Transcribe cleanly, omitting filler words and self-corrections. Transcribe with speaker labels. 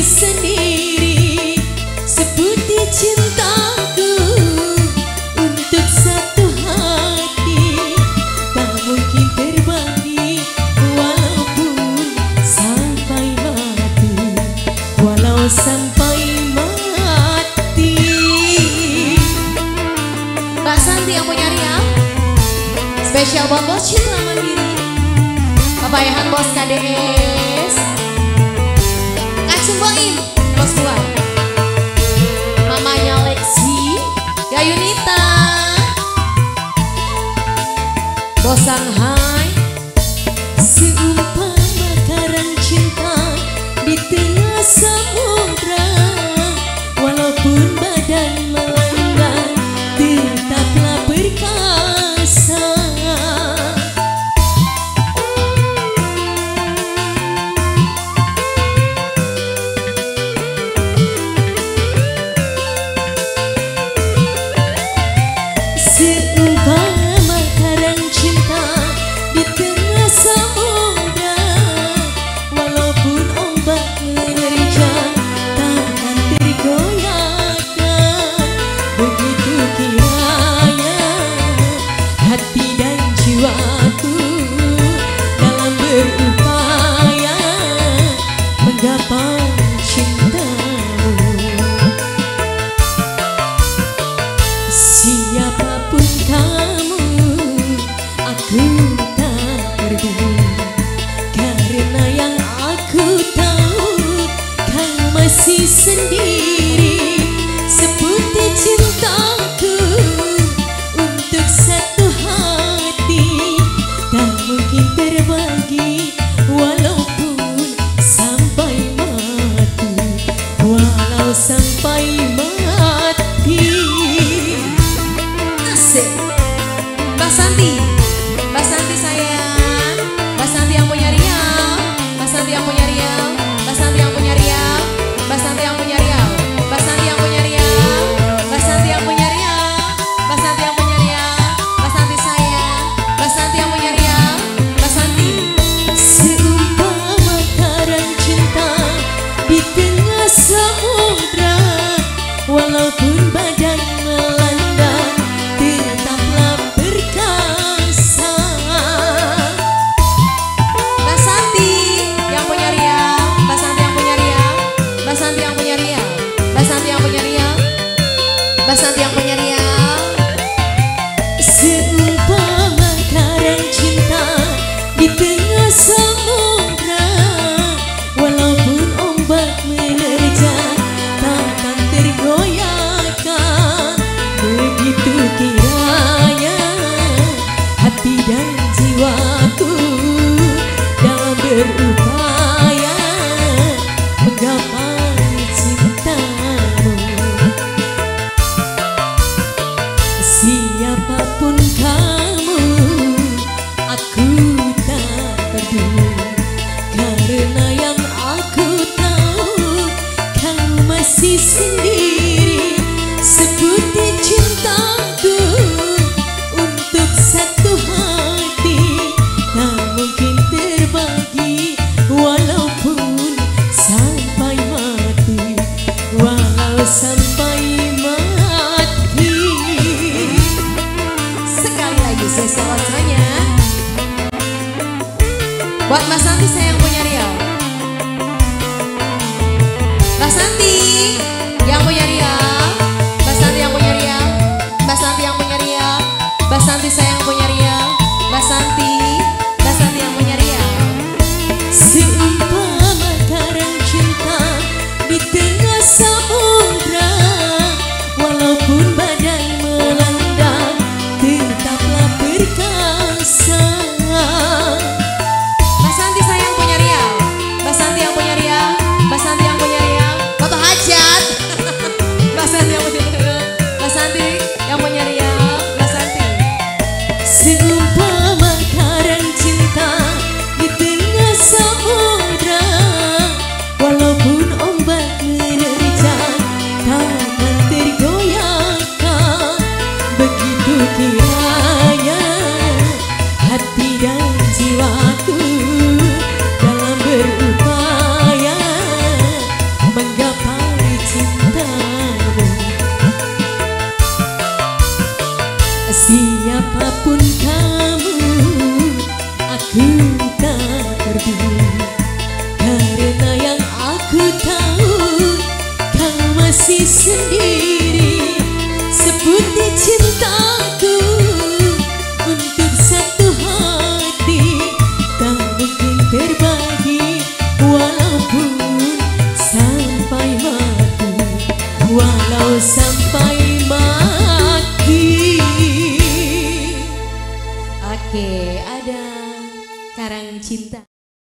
Speaker 1: sendiri seputih cintaku untuk satu hati, tak mungkin terbagi walaupun sampai mati, walau sampai mati. Mbak Santi yang punya Riau, spesial buat bos Citra Mandiri, Papayahan bos KDS, Boim, bos tua, mamanya Lexi, Yayunita, bos Shanghai. Seumpama karang cinta di tengah samudra, walaupun badai melanda tetaplah perkasa. Seumpama karang cinta di tengah samudra, walaupun ombak menerjang takkan tergoyahkan. Begitu kiranya hati dan jiwaku dalam berupaya menggapai cintamu. Siapapun kamu, aku tak peduli, karena yang aku tahu kau masih sendiri seputih cintaku untuk satu hati, tak mungkin terbagi walaupun sampai mati, walau sampai mati. Mbak Santi, Mbak Santi sayang, Mbak Santi yang punya Riau, Mbak Santi yang punya Riau, Mbak Santi yang punya Riau, Mbak Santi yang punya Riau, Mbak Santi yang punya Riau, Mbak Santi yang punya Riau, Mbak Santi yang punya Riau, Mbak Santi sayang, Mbak Santi yang punya Riau, Mbak Santi. Seumpama karang cinta di tengah samudra, walaupun badai melanda tetaplah perkasa. Mbak Santi yang punya Riau, Mbak Santi yang punya Riau, Mbak Santi yang punya Riau, Mbak Santi yang punya Riau, Mbak Santi yang punya Riau. Seumpama karang cinta di tengah samudra, walaupun ombak menerjang takkan tergoyahkan. Begitu kiranya hati dan jiwaku dalam berupaya menggapai cintamu. Siapapun kamu, aku tak peduli, karena yang aku tahu kau masih sendiri seputih cintaku untuk satu hati, tak mungkin terbagi walaupun sampai mati, walau sampai mati. Sekali lagi saya semuanya buat Mbak Santi saya yang punya Riau, Mbak Santi yang punya Riau, Mbak Santi yang punya Riau, Mbak Santi yang punya Riau, Mbak Santi sayang punya Riau, Mbak Santi yang punya Riau. Seumpama karang cinta di tengah samudra, walaupun badai melanda tetaplah perkasa. Mbak Santi sayang punya Riau, Mbak Santi yang punya Riau, Mbak Santi yang punya Riau, foto hajat. Mbak Santi yang punya Riau, Mbak Santi yang punya Riau, Mbak Santi. Seumpama karang cinta di tengah samudra, Apapun kamu, aku tak peduli, karena yang aku tahu kau masih sendiri. Seperti cinta